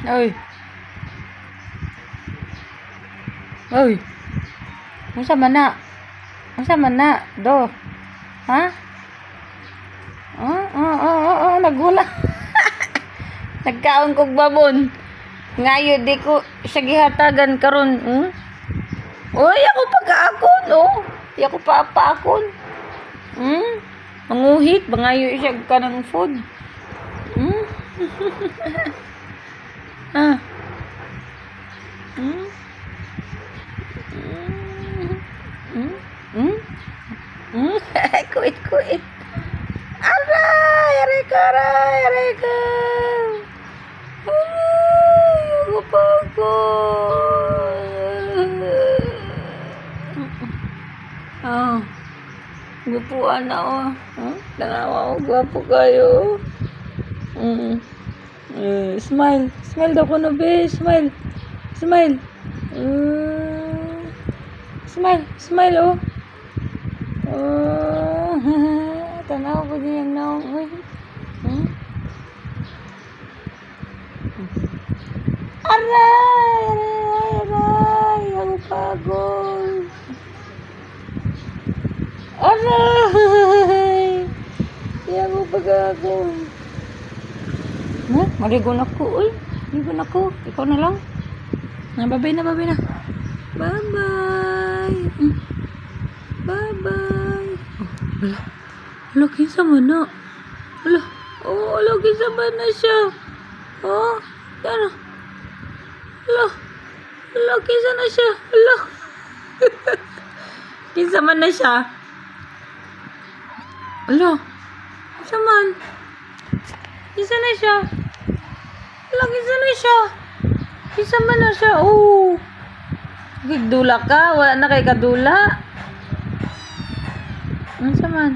Oy. Oy. Unsa man na? Unsa man na? Do. Ha? Nagula. Nagkaon kog babon. Ngayo di ko siya gihatagan karon. Oy, ako pagkaakon, oh. Ako papaakon. Manguhit, bangayo siya kanang food. Kuit. Aray, aray ka. Aray, ako gupuan na, oh. Tanawa, gwapo kayo. Smile. Smile daw ko na, be. Smile. Smile, oh. Tanaw ko din yung naong. Aray. Ako pagod. Aray. Yan mo pagkakon. Maligo na ko, uy. Maligo na ko. Ikaw na lang. Babay na. Bye-bye. Bye-bye. Hala, kinsa man na. Hala, kinsa man na siya. Yan. Hala, kinsa na siya. Hala. Kinsa man na siya. Hala, kinsa man. Kinsa na siya. Hala, kinsa na siya. Kinsa man na siya. Gigdula ka. Wala na kay kadula. Kinsa man.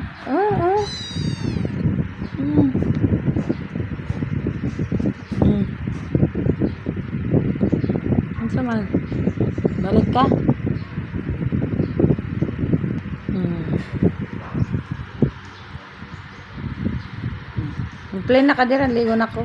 Kinsa man. Balik ka. Play na ka dira, ligo na ko.